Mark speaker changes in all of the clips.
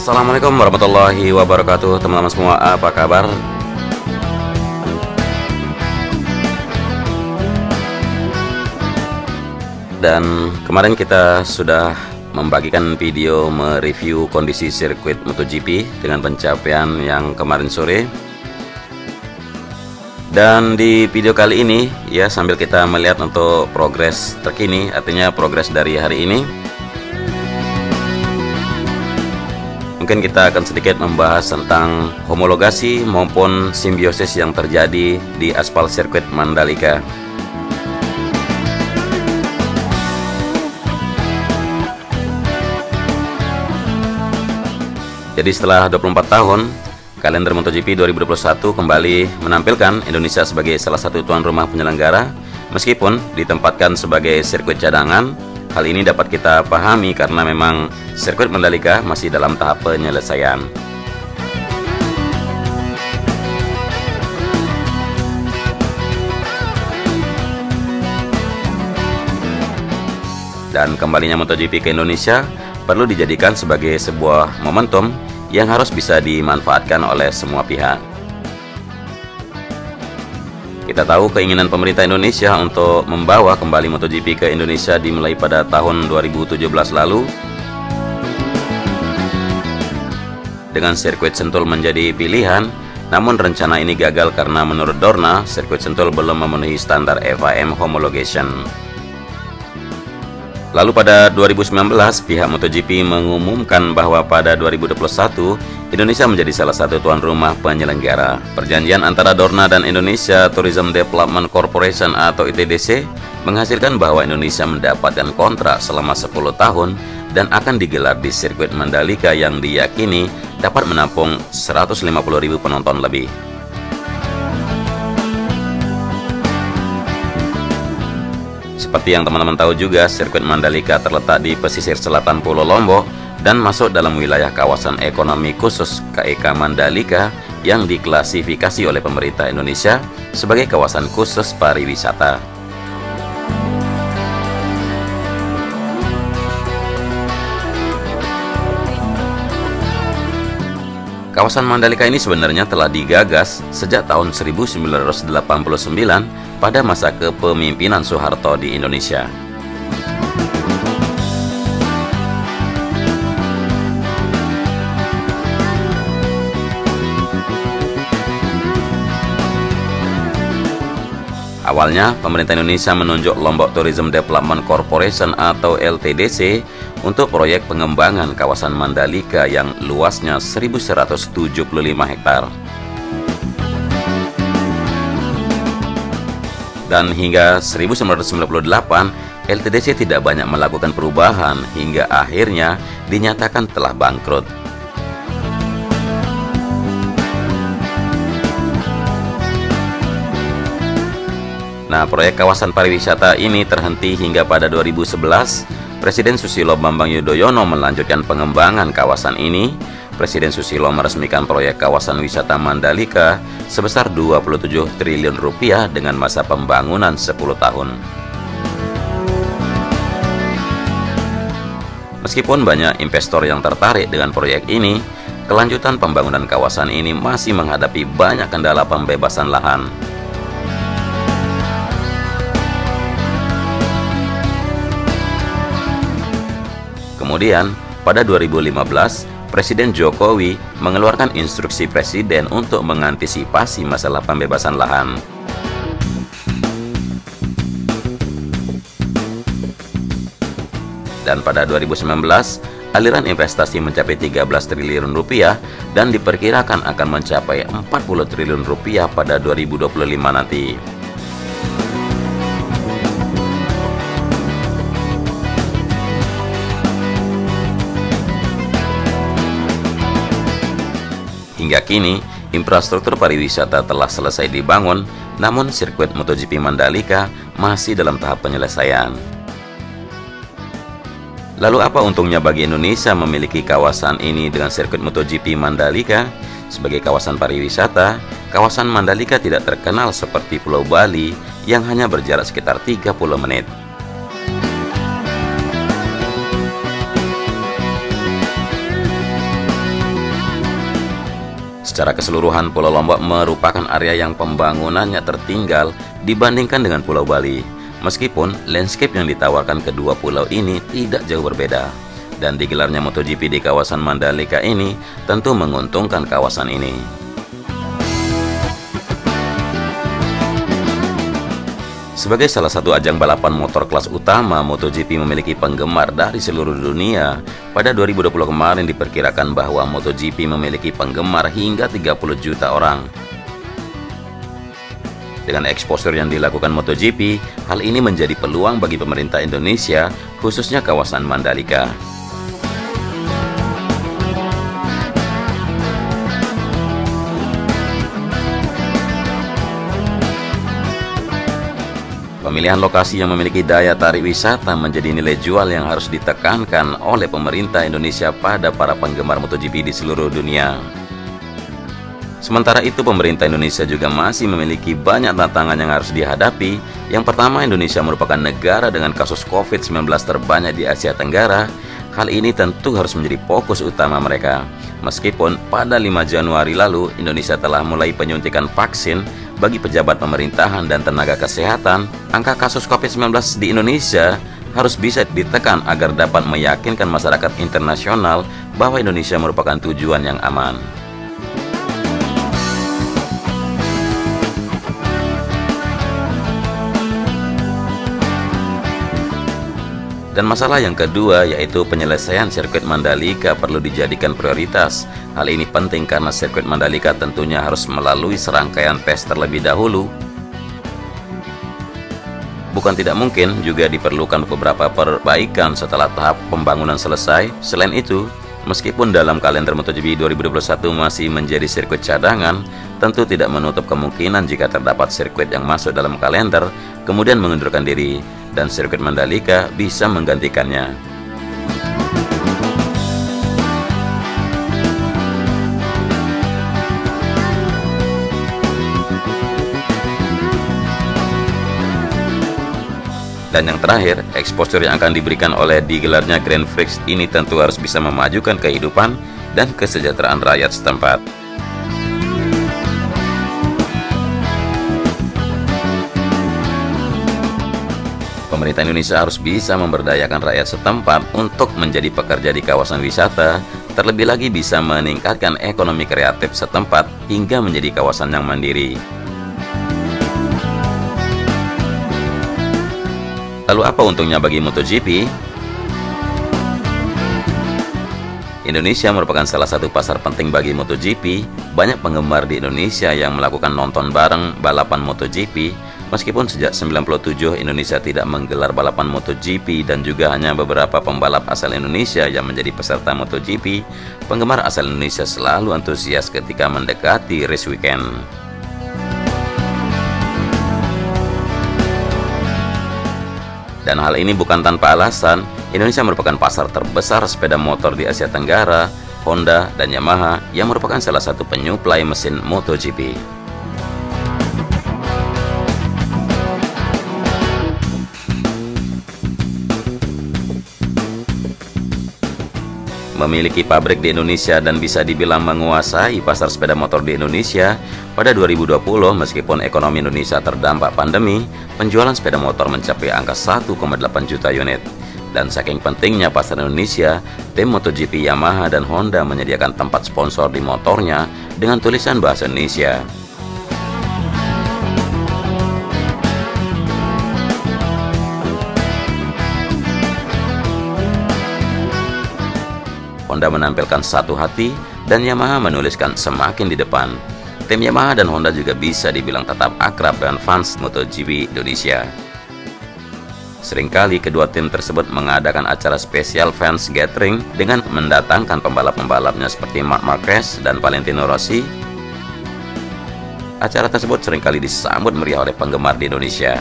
Speaker 1: Assalamualaikum warahmatullahi wabarakatuh, teman-teman semua, apa kabar? Dan kemarin kita sudah membagikan video mereview kondisi sirkuit MotoGP dengan pencapaian yang kemarin sore. Dan di video kali ini ya, sambil kita melihat untuk progres terkini, artinya progres dari hari ini, mungkin kita akan sedikit membahas tentang homologasi maupun simbiosis yang terjadi di aspal sirkuit Mandalika. Jadi setelah 24 tahun, kalender MotoGP 2021 kembali menampilkan Indonesia sebagai salah satu tuan rumah penyelenggara. Meskipun ditempatkan sebagai sirkuit cadangan, hal ini dapat kita pahami karena memang sirkuit Mandalika masih dalam tahap penyelesaian. Dan kembalinya MotoGP ke Indonesia perlu dijadikan sebagai sebuah momentum yang harus bisa dimanfaatkan oleh semua pihak. Kita tahu keinginan pemerintah Indonesia untuk membawa kembali MotoGP ke Indonesia dimulai pada tahun 2017 lalu. Dengan sirkuit Sentul menjadi pilihan, namun rencana ini gagal karena menurut Dorna, sirkuit Sentul belum memenuhi standar FIM homologation. Lalu pada 2019, pihak MotoGP mengumumkan bahwa pada 2021, Indonesia menjadi salah satu tuan rumah penyelenggara. Perjanjian antara Dorna dan Indonesia Tourism Development Corporation atau ITDC menghasilkan bahwa Indonesia mendapatkan kontrak selama 10 tahun dan akan digelar di sirkuit Mandalika yang diyakini dapat menampung 150.000 penonton lebih. Seperti yang teman-teman tahu juga, sirkuit Mandalika terletak di pesisir selatan Pulau Lombok dan masuk dalam wilayah kawasan ekonomi khusus KEK Mandalika yang diklasifikasi oleh pemerintah Indonesia sebagai kawasan khusus pariwisata. Kawasan Mandalika ini sebenarnya telah digagas sejak tahun 1989 pada masa kepemimpinan Soeharto di Indonesia. Awalnya, pemerintah Indonesia menunjuk Lombok Tourism Development Corporation atau LTDC untuk proyek pengembangan kawasan Mandalika yang luasnya 1.175 hektar. Dan hingga 1998, LTDC tidak banyak melakukan perubahan hingga akhirnya dinyatakan telah bangkrut. Nah, proyek kawasan pariwisata ini terhenti hingga pada 2011. Presiden Susilo Bambang Yudhoyono melanjutkan pengembangan kawasan ini. Presiden Susilo meresmikan proyek kawasan wisata Mandalika sebesar 27 triliun rupiah dengan masa pembangunan 10 tahun. Meskipun banyak investor yang tertarik dengan proyek ini, kelanjutan pembangunan kawasan ini masih menghadapi banyak kendala pembebasan lahan. Kemudian, pada 2015, Presiden Jokowi mengeluarkan instruksi Presiden untuk mengantisipasi masalah pembebasan lahan. Dan pada 2019, aliran investasi mencapai 13 triliun rupiah dan diperkirakan akan mencapai 40 triliun rupiah pada 2025 nanti. Hingga kini, infrastruktur pariwisata telah selesai dibangun, namun sirkuit MotoGP Mandalika masih dalam tahap penyelesaian. Lalu apa untungnya bagi Indonesia memiliki kawasan ini dengan sirkuit MotoGP Mandalika? Sebagai kawasan pariwisata, kawasan Mandalika tidak terkenal seperti Pulau Bali yang hanya berjarak sekitar 30 menit. Secara keseluruhan, Pulau Lombok merupakan area yang pembangunannya tertinggal dibandingkan dengan Pulau Bali. Meskipun landscape yang ditawarkan kedua pulau ini tidak jauh berbeda. Dan digelarnya MotoGP di kawasan Mandalika ini tentu menguntungkan kawasan ini. Sebagai salah satu ajang balapan motor kelas utama, MotoGP memiliki penggemar dari seluruh dunia. Pada 2020 kemarin diperkirakan bahwa MotoGP memiliki penggemar hingga 30 juta orang. Dengan eksposur yang dilakukan MotoGP, hal ini menjadi peluang bagi pemerintah Indonesia, khususnya kawasan Mandalika. Pemilihan lokasi yang memiliki daya tarik wisata menjadi nilai jual yang harus ditekankan oleh pemerintah Indonesia pada para penggemar MotoGP di seluruh dunia. Sementara itu, pemerintah Indonesia juga masih memiliki banyak tantangan yang harus dihadapi. Yang pertama, Indonesia merupakan negara dengan kasus COVID-19 terbanyak di Asia Tenggara. Hal ini tentu harus menjadi fokus utama mereka. Meskipun pada 5 Januari lalu, Indonesia telah mulai penyuntikan vaksin bagi pejabat pemerintahan dan tenaga kesehatan, angka kasus COVID-19 di Indonesia harus bisa ditekan agar dapat meyakinkan masyarakat internasional bahwa Indonesia merupakan tujuan yang aman. Dan masalah yang kedua yaitu penyelesaian sirkuit Mandalika perlu dijadikan prioritas. Hal ini penting karena sirkuit Mandalika tentunya harus melalui serangkaian tes terlebih dahulu. Bukan tidak mungkin juga diperlukan beberapa perbaikan setelah tahap pembangunan selesai. Selain itu, meskipun dalam kalender MotoGP 2021 masih menjadi sirkuit cadangan, tentu tidak menutup kemungkinan jika terdapat sirkuit yang masuk dalam kalender kemudian mengundurkan diri, dan sirkuit Mandalika bisa menggantikannya. Dan yang terakhir, eksposur yang akan diberikan oleh digelarnya Grand Prix ini tentu harus bisa memajukan kehidupan dan kesejahteraan rakyat setempat. Pemerintah Indonesia harus bisa memberdayakan rakyat setempat untuk menjadi pekerja di kawasan wisata, terlebih lagi bisa meningkatkan ekonomi kreatif setempat hingga menjadi kawasan yang mandiri. Lalu apa untungnya bagi MotoGP? Indonesia merupakan salah satu pasar penting bagi MotoGP. Banyak penggemar di Indonesia yang melakukan nonton bareng balapan MotoGP. Meskipun sejak 97 Indonesia tidak menggelar balapan MotoGP dan juga hanya beberapa pembalap asal Indonesia yang menjadi peserta MotoGP, penggemar asal Indonesia selalu antusias ketika mendekati race weekend. Dan hal ini bukan tanpa alasan. Indonesia merupakan pasar terbesar sepeda motor di Asia Tenggara. Honda dan Yamaha yang merupakan salah satu penyuplai mesin MotoGP. Memiliki pabrik di Indonesia dan bisa dibilang menguasai pasar sepeda motor di Indonesia, pada 2020 meskipun ekonomi Indonesia terdampak pandemi, penjualan sepeda motor mencapai angka 1,8 juta unit. Dan saking pentingnya pasar Indonesia, tim MotoGP Yamaha dan Honda menyediakan tempat sponsor di motornya dengan tulisan bahasa Indonesia. Honda menampilkan satu hati dan Yamaha menuliskan semakin di depan. Tim Yamaha dan Honda juga bisa dibilang tetap akrab dengan fans MotoGP Indonesia. Seringkali kedua tim tersebut mengadakan acara spesial fans gathering dengan mendatangkan pembalap-pembalapnya seperti Marc Marquez dan Valentino Rossi. Acara tersebut seringkali disambut meriah oleh penggemar di Indonesia.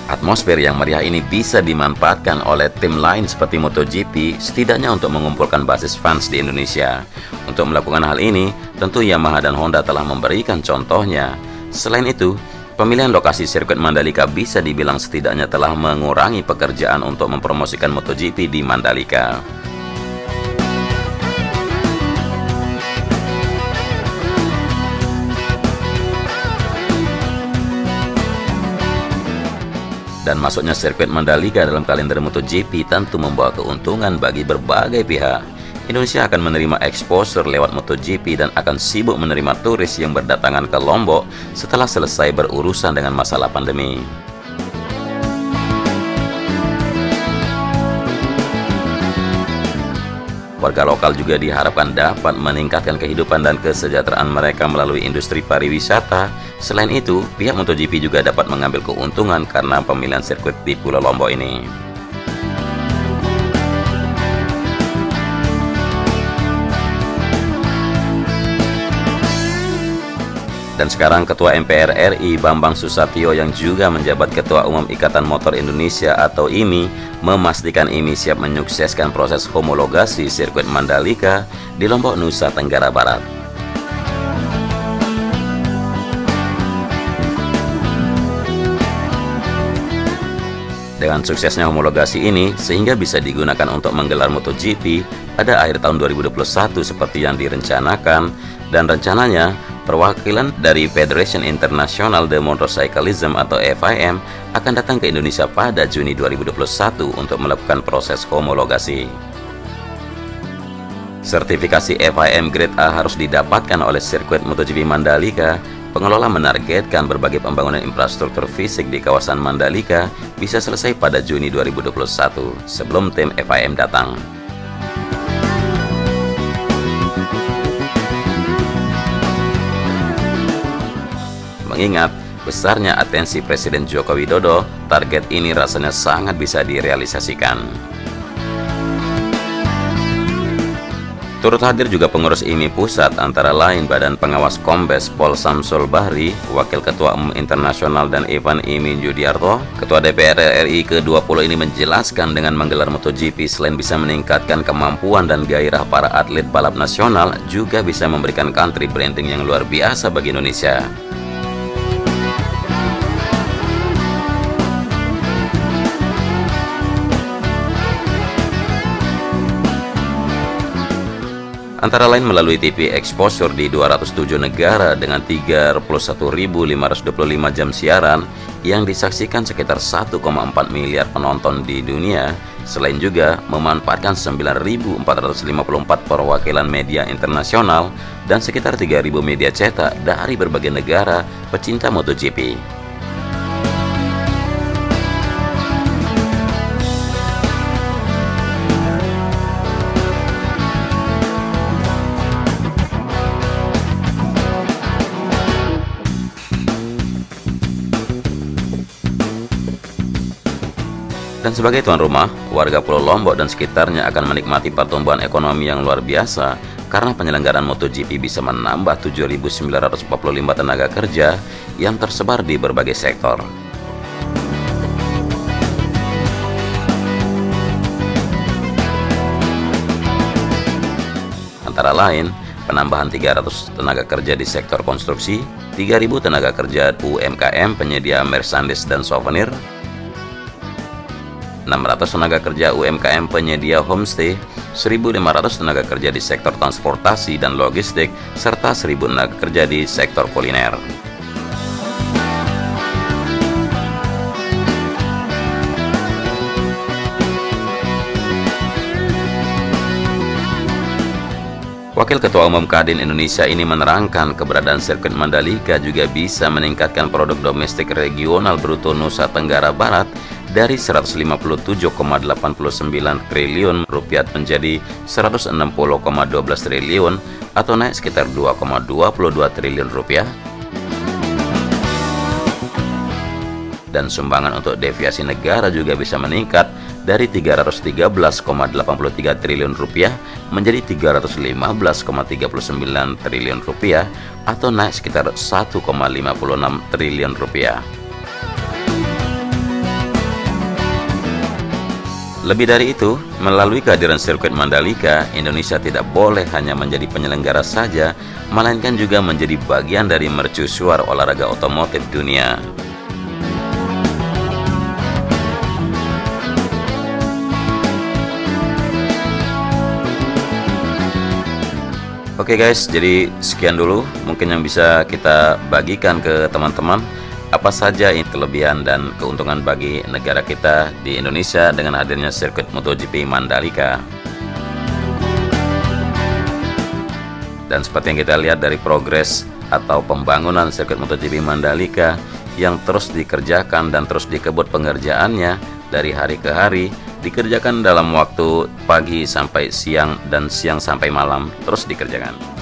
Speaker 1: Atmosfer yang meriah ini bisa dimanfaatkan oleh tim lain seperti MotoGP, setidaknya untuk mengumpulkan basis fans di Indonesia. Untuk melakukan hal ini, tentu Yamaha dan Honda telah memberikan contohnya. Selain itu, Pemilihan lokasi sirkuit Mandalika bisa dibilang setidaknya telah mengurangi pekerjaan untuk mempromosikan MotoGP di Mandalika. Dan masuknya sirkuit Mandalika dalam kalender MotoGP tentu membawa keuntungan bagi berbagai pihak. Indonesia akan menerima exposure lewat MotoGP dan akan sibuk menerima turis yang berdatangan ke Lombok setelah selesai berurusan dengan masalah pandemi. Warga lokal juga diharapkan dapat meningkatkan kehidupan dan kesejahteraan mereka melalui industri pariwisata. Selain itu, pihak MotoGP juga dapat mengambil keuntungan karena pemilihan sirkuit di Pulau Lombok ini. Dan sekarang Ketua MPR RI Bambang Susatyo yang juga menjabat Ketua Umum Ikatan Motor Indonesia atau IMI memastikan IMI siap menyukseskan proses homologasi sirkuit Mandalika di Lombok, Nusa Tenggara Barat. Dengan suksesnya homologasi ini, sehingga bisa digunakan untuk menggelar MotoGP pada akhir tahun 2021 seperti yang direncanakan, dan rencananya perwakilan dari Federation International de Motorcyclism atau FIM akan datang ke Indonesia pada Juni 2021 untuk melakukan proses homologasi. Sertifikasi FIM Grade A harus didapatkan oleh sirkuit MotoGP Mandalika. Pengelola menargetkan berbagai pembangunan infrastruktur fisik di kawasan Mandalika bisa selesai pada Juni 2021 sebelum tim FIM datang. Mengingat besarnya atensi Presiden Joko Widodo, target ini rasanya sangat bisa direalisasikan. Turut hadir juga pengurus IMI Pusat antara lain Badan Pengawas Kombes Pol Samsul Bahri, Wakil Ketua Umum Internasional dan Event IMI Judiarto. Ketua DPR RI ke-20 ini menjelaskan dengan menggelar MotoGP selain bisa meningkatkan kemampuan dan gairah para atlet balap nasional, juga bisa memberikan country branding yang luar biasa bagi Indonesia. Antara lain melalui TV exposure di 207 negara dengan 31.525 jam siaran yang disaksikan sekitar 1,4 miliar penonton di dunia. Selain juga memanfaatkan 9.454 perwakilan media internasional dan sekitar 3.000 media cetak dari berbagai negara pecinta MotoGP. Dan sebagai tuan rumah, warga Pulau Lombok dan sekitarnya akan menikmati pertumbuhan ekonomi yang luar biasa karena penyelenggaraan MotoGP bisa menambah 7.945 tenaga kerja yang tersebar di berbagai sektor. Antara lain, penambahan 300 tenaga kerja di sektor konstruksi, 3.000 tenaga kerja UMKM penyedia merchandise dan souvenir, 600 tenaga kerja UMKM penyedia homestay, 1.500 tenaga kerja di sektor transportasi dan logistik, serta 1.000 tenaga kerja di sektor kuliner. Wakil Ketua Umum Kadin Indonesia ini menerangkan keberadaan sirkuit Mandalika juga bisa meningkatkan produk domestik regional bruto Nusa Tenggara Barat dari 157,89 triliun rupiah menjadi 160,12 triliun atau naik sekitar 2,22 triliun rupiah. Dan sumbangan untuk deviasi negara juga bisa meningkat dari 313,83 triliun rupiah menjadi 315,39 triliun rupiah atau naik sekitar 1,56 triliun rupiah. Lebih dari itu, melalui kehadiran sirkuit Mandalika, Indonesia tidak boleh hanya menjadi penyelenggara saja, melainkan juga menjadi bagian dari mercusuar olahraga otomotif dunia. Oke guys, jadi sekian dulu mungkin yang bisa kita bagikan ke teman-teman. Apa saja kelebihan dan keuntungan bagi negara kita di Indonesia dengan hadirnya sirkuit MotoGP Mandalika. Dan seperti yang kita lihat dari progres atau pembangunan sirkuit MotoGP Mandalika yang terus dikerjakan dan terus dikebut pengerjaannya dari hari ke hari, dikerjakan dalam waktu pagi sampai siang dan siang sampai malam, terus dikerjakan.